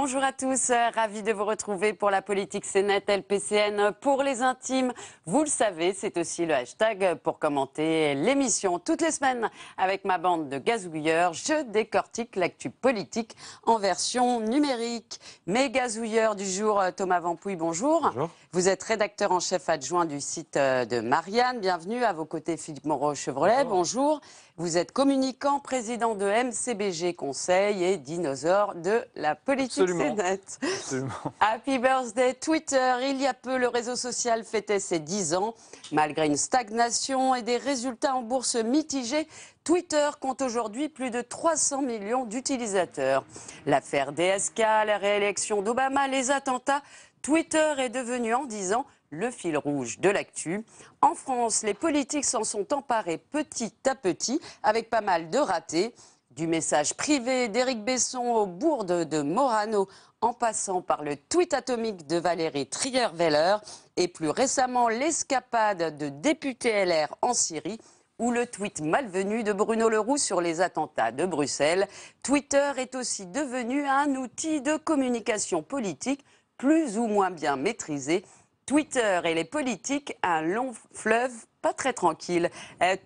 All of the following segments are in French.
Bonjour à tous, ravi de vous retrouver pour la politique CNet LPCN pour les intimes. Vous le savez, c'est aussi le hashtag pour commenter l'émission. Toutes les semaines, avec ma bande de gazouilleurs, je décortique l'actu politique en version numérique. Mes gazouilleurs du jour, Thomas Vampouille, bonjour. Bonjour. Vous êtes rédacteur en chef adjoint du site de Marianne. Bienvenue. À vos côtés, Philippe Moreau-Chevrolet. Bonjour. Vous êtes communicant, président de MCBG Conseil et dinosaure de la politique CNet. Absolument. Happy birthday Twitter. Il y a peu, le réseau social fêtait ses 10 ans. Malgré une stagnation et des résultats en bourse mitigés, Twitter compte aujourd'hui plus de 300 millions d'utilisateurs. L'affaire DSK, la réélection d'Obama, les attentats, Twitter est devenu en 10 ans le fil rouge de l'actu. En France, les politiques s'en sont emparés petit à petit, avec pas mal de ratés. Du message privé d'Éric Besson aux bourdes de Morano, en passant par le tweet atomique de Valérie Trierweiler, et plus récemment l'escapade de députés LR en Syrie, ou le tweet malvenu de Bruno Le Roux sur les attentats de Bruxelles. Twitter est aussi devenu un outil de communication politique plus ou moins bien maîtrisé. Twitter et les politiques, un long fleuve pas très tranquille.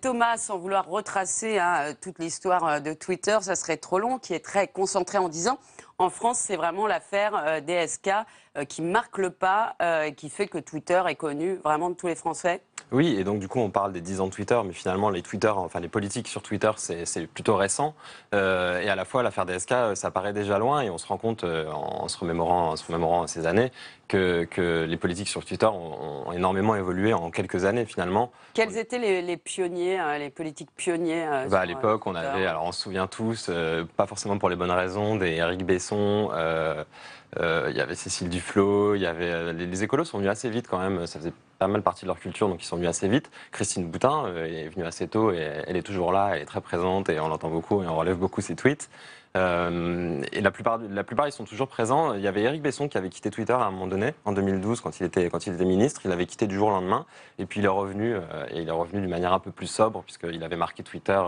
Thomas, sans vouloir retracer toute l'histoire de Twitter, ça serait trop long, qui est très concentré en disant en France, c'est vraiment l'affaire DSK qui marque le pas et qui fait que Twitter est connu vraiment de tous les Français. Oui, et donc du coup on parle des 10 ans de Twitter, mais finalement les politiques sur Twitter c'est plutôt récent. Et à la fois l'affaire DSK, ça paraît déjà loin et on se rend compte en se remémorant ces années que les politiques sur Twitter ont énormément évolué en quelques années finalement. Quels étaient les pionniers, les politiques pionniers À l'époque, on avait, alors on se souvient tous, pas forcément pour les bonnes raisons, des Éric Besson, il y avait Cécile Duflot, il y avait les écolos sont venus assez vite quand même, ça faisait pas mal partie de leur culture, donc ils sont venus assez vite. Christine Boutin est venue assez tôt et elle est toujours là, elle est très présente et on l'entend beaucoup et on relève beaucoup ses tweets. Et la plupart ils sont toujours présents. Il y avait Éric Besson qui avait quitté Twitter à un moment donné, en 2012, quand il était ministre. Il avait quitté du jour au lendemain. Et puis il est revenu, d'une manière un peu plus sobre, puisqu'il avait marqué Twitter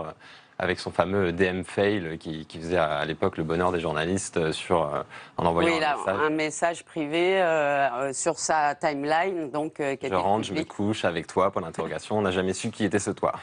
avec son fameux DM fail qui faisait à l'époque le bonheur des journalistes en envoyant un message privé sur sa timeline. Donc, je rentre, je me couche avec toi, point d'interrogation. On n'a jamais su qui était ce toi.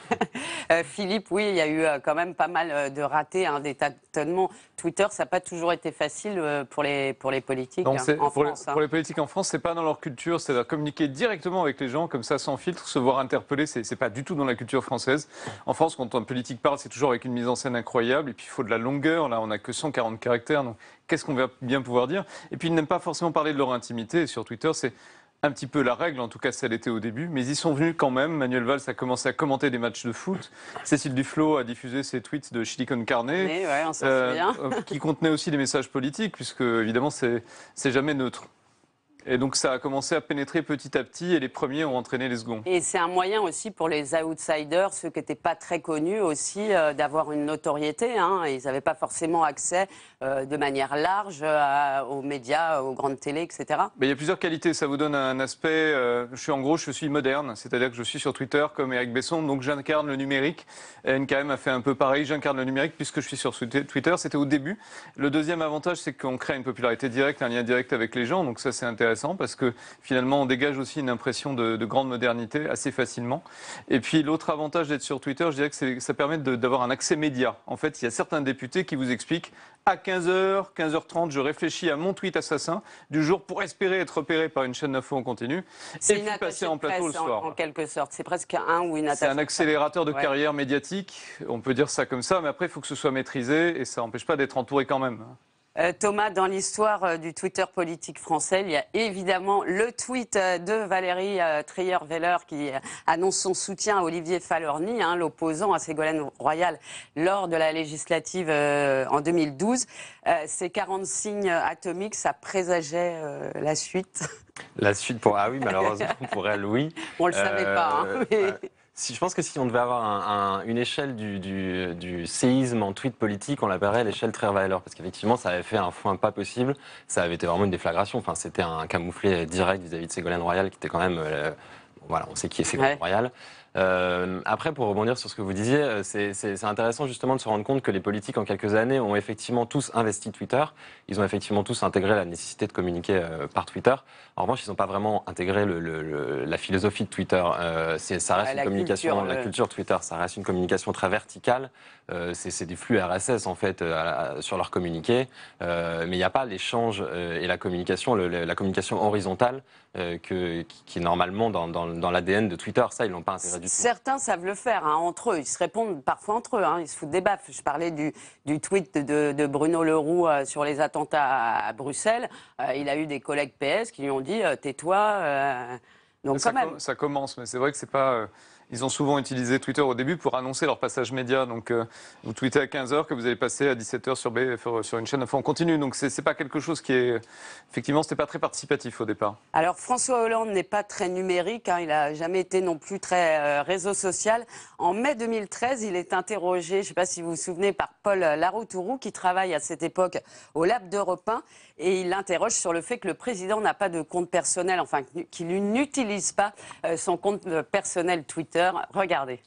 Philippe, oui, il y a eu quand même pas mal de ratés, des tâtonnements. Twitter, ça n'a pas toujours été facile pour les politiques en France. Pour les politiques en France, c'est pas dans leur culture, c'est-à-dire communiquer directement avec les gens, comme ça, sans filtre, se voir interpeller, c'est pas du tout dans la culture française. En France, quand un politique parle, c'est toujours avec une mise en scène incroyable, et puis il faut de la longueur, là on n'a que 140 caractères, donc qu'est-ce qu'on va bien pouvoir dire? Et puis ils n'aiment pas forcément parler de leur intimité, et sur Twitter c'est un petit peu la règle, en tout cas ça l'était au début, mais ils sont venus quand même. Manuel Valls a commencé à commenter des matchs de foot, Cécile Duflot a diffusé ses tweets de chili con carne, on s'en souvient. qui contenaient aussi des messages politiques, puisque évidemment c'est jamais neutre. Et donc ça a commencé à pénétrer petit à petit et les premiers ont entraîné les seconds. Et c'est un moyen aussi pour les outsiders, ceux qui n'étaient pas très connus aussi, d'avoir une notoriété. Ils n'avaient pas forcément accès de manière large aux médias, aux grandes télés, etc. Mais il y a plusieurs qualités, ça vous donne un aspect, je suis moderne, c'est-à-dire que je suis sur Twitter comme Éric Besson, donc j'incarne le numérique. NKM a fait un peu pareil, j'incarne le numérique puisque je suis sur Twitter, c'était au début. Le deuxième avantage, c'est qu'on crée une popularité directe, un lien direct avec les gens, donc ça c'est intéressant parce que finalement on dégage aussi une impression de grande modernité assez facilement. Et puis l'autre avantage d'être sur Twitter, je dirais que ça permet d'avoir un accès média. En fait, il y a certains députés qui vous expliquent à 15h, 15h30, je réfléchis à mon tweet assassin du jour pour espérer être repéré par une chaîne d'infos en continu et puis passer en plateau le soir. En quelque sorte, c'est presque une attache. C'est un accélérateur de carrière médiatique, on peut dire ça comme ça, mais après il faut que ce soit maîtrisé et ça n'empêche pas d'être entouré quand même. Thomas, dans l'histoire du Twitter politique français, il y a évidemment le tweet de Valérie Trierweiler qui annonce son soutien à Olivier Falerny, l'opposant à Ségolène Royal lors de la législative en 2012. Ces 40 signes atomiques, ça présageait la suite. La suite malheureusement pour elle, oui. On le savait pas. Je pense que si on devait avoir une échelle du séisme en tweet politique, on l'appellerait à l'échelle Trierweiler, parce qu'effectivement, ça avait fait un foin pas possible. Ça avait été vraiment une déflagration. Enfin, c'était un camouflet direct vis-à-vis de Ségolène Royal, qui était quand même, on sait qui est Ségolène Royal. Après, pour rebondir sur ce que vous disiez, c'est intéressant justement de se rendre compte que les politiques en quelques années ont effectivement tous investi Twitter. Ils ont effectivement tous intégré la nécessité de communiquer par Twitter. En revanche, ils n'ont pas vraiment intégré la philosophie de Twitter. Ça reste une communication, la culture Twitter, ça reste une communication très verticale. C'est des flux RSS en fait sur leur communiqué, mais il n'y a pas l'échange et la communication horizontale qui est normalement dans l'ADN de Twitter. Ça, ils l'ont pas intégré du tout. Certains savent le faire entre eux. Ils se répondent parfois entre eux. Ils se foutent des baffes. Je parlais du tweet de Bruno Le Roux sur les attentats à Bruxelles. Il a eu des collègues PS qui lui ont dit tais-toi. Donc ça commence, mais c'est vrai que c'est pas. Ils ont souvent utilisé Twitter au début pour annoncer leur passage média. Donc, vous tweetez à 15h que vous allez passer à 17h sur une chaîne. Enfin, on continue. Donc, c'est pas quelque chose qui est. Effectivement, c'était pas très participatif au départ. Alors, François Hollande n'est pas très numérique. Il n'a jamais été non plus très réseau social. En mai 2013, il est interrogé, je ne sais pas si vous vous souvenez, par Paul Laroutourou, qui travaille à cette époque au Lab d'Europe 1. Et il l'interroge sur le fait que le président n'a pas de compte personnel, enfin, qu'il n'utilise pas son compte personnel Twitter. Regardez.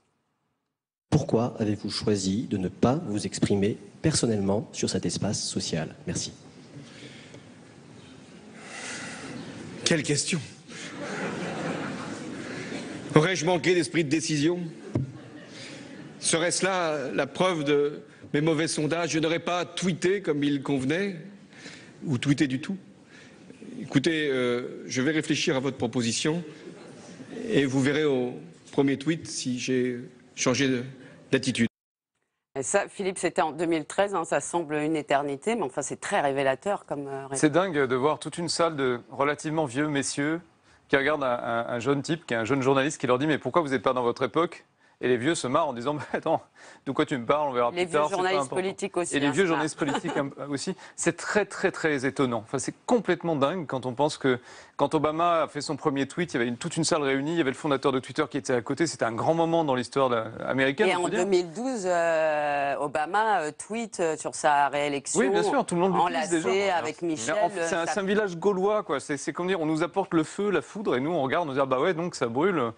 Pourquoi avez-vous choisi de ne pas vous exprimer personnellement sur cet espace social? Merci. Quelle question! Aurais-je manqué d'esprit de décision? Serait-ce là la preuve de mes mauvais sondages? Je n'aurais pas tweeté comme il convenait, ou tweeté du tout. Écoutez, je vais réfléchir à votre proposition et vous verrez au premier tweet si j'ai changé d'attitude. Ça, Philippe, c'était en 2013, ça semble une éternité, mais enfin c'est très révélateur comme réponse. C'est dingue de voir toute une salle de relativement vieux messieurs qui regardent un jeune type, qui est un jeune journaliste, qui leur dit « Mais pourquoi vous n'êtes pas dans votre époque ?» Et les vieux se marrent en disant bah, « Attends, de quoi tu me parles? On verra plus tard. » Les vieux journalistes politiques aussi. Et les vieux journalistes politiques aussi. C'est très, très, très étonnant. Enfin, c'est complètement dingue quand on pense que quand Obama a fait son premier tweet, il y avait toute une salle réunie, il y avait le fondateur de Twitter qui était à côté. C'était un grand moment dans l'histoire américaine. Et en 2012, Obama tweet sur sa réélection. Oui, bien sûr, tout le monde l'utilise déjà. Avec Michel. C'est un village gaulois, quoi. C'est comme dire, on nous apporte le feu, la foudre, et nous on regarde, on dit ah bah ouais, donc ça brûle.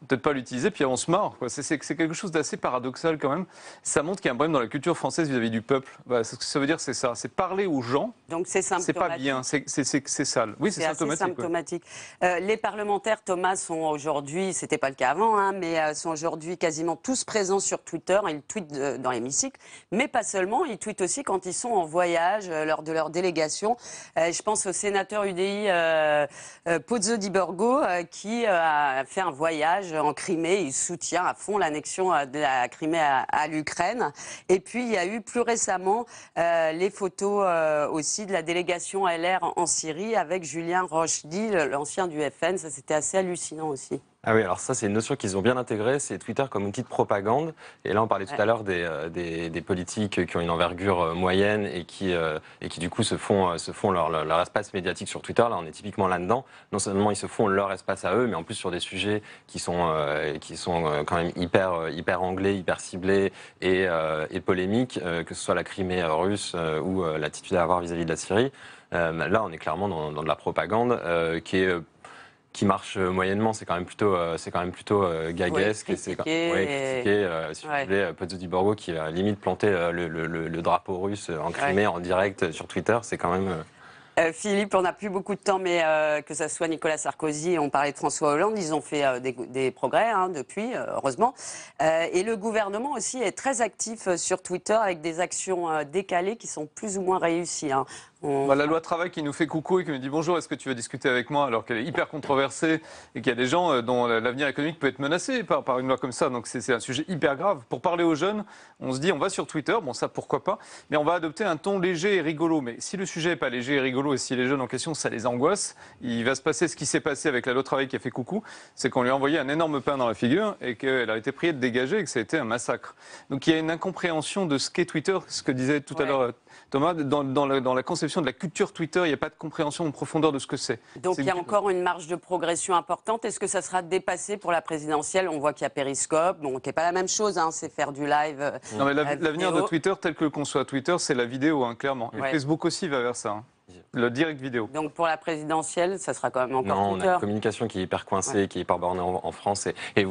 Peut-être pas l'utiliser, puis on se marre. C'est quelque chose d'assez paradoxal quand même. Ça montre qu'il y a un problème dans la culture française vis-à-vis du peuple. Ce que ça veut dire, c'est ça. C'est parler aux gens. Donc c'est symptomatique. C'est pas bien, c'est sale. Oui, c'est symptomatique. Les parlementaires, Thomas, sont aujourd'hui, c'était pas le cas avant, mais sont aujourd'hui quasiment tous présents sur Twitter. Ils tweetent dans l'hémicycle, mais pas seulement. Ils tweetent aussi quand ils sont en voyage, lors de leur délégation. Je pense au sénateur UDI Pozzo di Borgo, qui a fait un voyage en Crimée. Il soutient à fond l'annexion de la Crimée à l'Ukraine. Et puis, il y a eu plus récemment les photos aussi de la délégation LR en Syrie avec Julien Rochdi, l'ancien du FN. Ça, c'était assez hallucinant aussi. Ah oui, alors ça, c'est une notion qu'ils ont bien intégrée, c'est Twitter comme outil de propagande. Et là, on parlait tout à l'heure des politiques qui ont une envergure moyenne et qui du coup, se font leur espace médiatique sur Twitter. Là, on est typiquement là-dedans. Non seulement ils se font leur espace à eux, mais en plus sur des sujets qui sont quand même hyper anglais, hyper ciblés et polémiques, que ce soit la Crimée russe ou l'attitude à avoir vis-à-vis de la Syrie. Là, on est clairement dans de la propagande qui marche moyennement, c'est quand même plutôt gaguesque. Critiqué, si vous voulez, Pozzo di Borgo qui a limite planté le drapeau russe en Crimée en direct sur Twitter, c'est quand même... Philippe, on n'a plus beaucoup de temps, mais que ce soit Nicolas Sarkozy et on parlait de François Hollande, ils ont fait des progrès depuis, heureusement. Et le gouvernement aussi est très actif sur Twitter avec des actions décalées qui sont plus ou moins réussies. La loi travail qui nous fait coucou et qui me dit bonjour, est-ce que tu veux discuter avec moi, alors qu'elle est hyper controversée et qu'il y a des gens dont l'avenir économique peut être menacé par une loi comme ça. Donc c'est un sujet hyper grave. Pour parler aux jeunes, on se dit on va sur Twitter, bon ça pourquoi pas, mais on va adopter un ton léger et rigolo. Mais si le sujet n'est pas léger et rigolo et si les jeunes en question ça les angoisse, il va se passer ce qui s'est passé avec la loi travail qui a fait coucou, c'est qu'on lui a envoyé un énorme pain dans la figure et qu'elle a été priée de dégager et que ça a été un massacre. Donc il y a une incompréhension de ce qu'est Twitter, ce que disait tout à l'heure Thomas, dans la conception de la culture Twitter, il n'y a pas de compréhension en profondeur de ce que c'est. Donc il y a encore une marge de progression importante. Est-ce que ça sera dépassé pour la présidentielle? On voit qu'il y a Periscope, qui n'est pas la même chose, c'est faire du live. Non, mais l'avenir de Twitter, tel que le conçoit Twitter, c'est la vidéo, clairement. Et Facebook aussi va vers ça. le direct vidéo. Donc pour la présidentielle, ça sera quand même encore Non, on Twitter. a une communication qui est hyper coincée, qui est hyper bornée en France. Et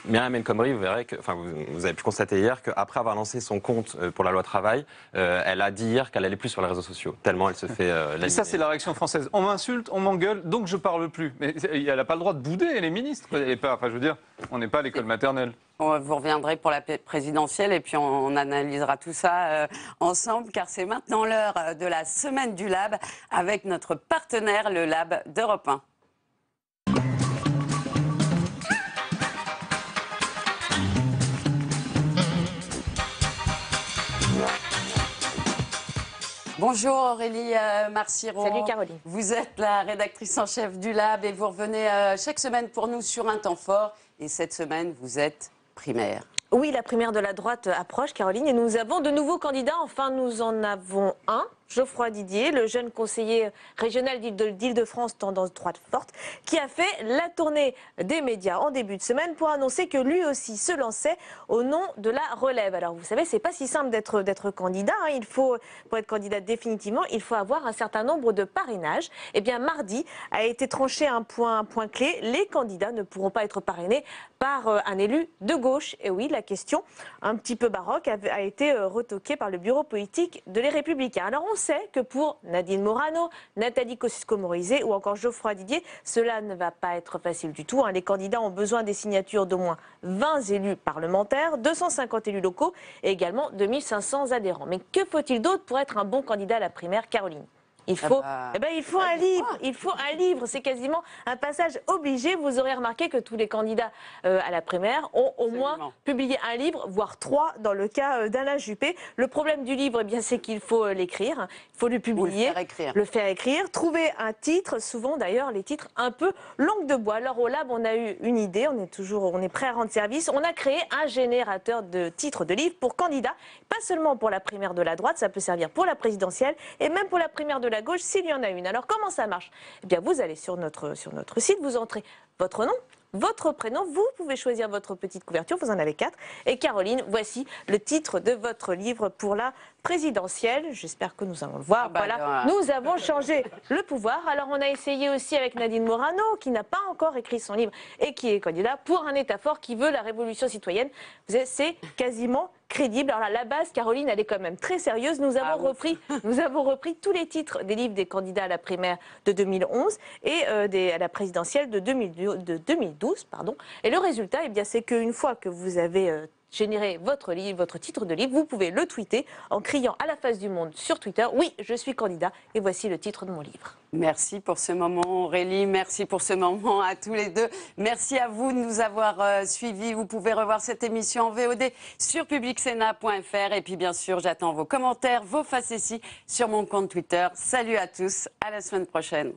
Myriam El Khomri, vous verrez que, enfin, vous avez pu constater hier qu'après avoir lancé son compte pour la loi travail, elle a dit hier qu'elle allait plus sur les réseaux sociaux, tellement elle se fait Et ça, c'est la réaction française. On m'insulte, on m'engueule, donc je parle plus. Mais elle n'a pas le droit de bouder, elle est ministre. Elle est pas, enfin, je veux dire, on n'est pas à l'école maternelle. Vous reviendrez pour la présidentielle et puis on analysera tout ça ensemble car c'est maintenant l'heure de la semaine du Lab avec notre partenaire, le Lab d'Europe 1. Bonjour Aurélie Marciron. Salut Caroline. Vous êtes la rédactrice en chef du Lab et vous revenez chaque semaine pour nous sur un temps fort. Et cette semaine, vous êtes primaire. Oui, la primaire de la droite approche, Caroline, et nous avons de nouveaux candidats. Enfin, nous en avons un, Geoffroy Didier, le jeune conseiller régional d'Île-de-France, tendance droite forte, qui a fait la tournée des médias en début de semaine pour annoncer que lui aussi se lançait au nom de la relève. Alors, vous savez, c'est pas si simple d'être candidat. Hein. Il faut, pour être candidat définitivement, il faut avoir un certain nombre de parrainages. Eh bien, mardi a été tranché un point clé. Les candidats ne pourront pas être parrainés par un élu de gauche. Et oui, la question, un petit peu baroque, a été retoquée par le bureau politique de Les Républicains. Alors, on sait que pour Nadine Morano, Nathalie Kosciusko-Morizet ou encore Geoffroy Didier, cela ne va pas être facile du tout. Hein. Les candidats ont besoin des signatures d'au moins 20 élus parlementaires, 250 élus locaux et également 2500 adhérents. Mais que faut-il d'autre pour être un bon candidat à la primaire, Caroline ? Il faut un livre. Il faut un livre. C'est quasiment un passage obligé. Vous aurez remarqué que tous les candidats à la primaire ont au moins publié un livre, voire 3 dans le cas d'Alain Juppé. Le problème du livre, eh bien, c'est qu'il faut l'écrire. Il faut le publier, le faire écrire, trouver un titre. Souvent, d'ailleurs, les titres un peu langue de bois. Alors, au Lab, on a eu une idée. On est prêt à rendre service. On a créé un générateur de titres de livres pour candidats. Pas seulement pour la primaire de la droite, ça peut servir pour la présidentielle et même pour la primaire de la gauche s'il y en a une. Alors comment ça marche? Eh bien vous allez sur notre site, vous entrez votre nom, votre prénom, vous pouvez choisir votre petite couverture, vous en avez 4. Et Caroline, voici le titre de votre livre pour la présidentielle. J'espère que nous allons le voir. Voilà, nous avons changé le pouvoir. Alors on a essayé aussi avec Nadine Morano, qui n'a pas encore écrit son livre et qui est candidat pour un État fort qui veut la révolution citoyenne. C'est quasiment crédible. Alors là, la base, Caroline, elle est quand même très sérieuse. Nous avons repris tous les titres des livres des candidats à la primaire de 2011 et à la présidentielle de 2012. Et le résultat, eh bien, c'est qu'une fois que vous avez généré votre titre de livre, vous pouvez le tweeter en criant à la face du monde sur Twitter « Oui, je suis candidat et voici le titre de mon livre ». Merci pour ce moment Aurélie, merci pour ce moment à tous les deux. Merci à vous de nous avoir suivis. Vous pouvez revoir cette émission en VOD sur publicsena.fr et puis bien sûr j'attends vos commentaires, vos facéties sur mon compte Twitter. Salut à tous, à la semaine prochaine.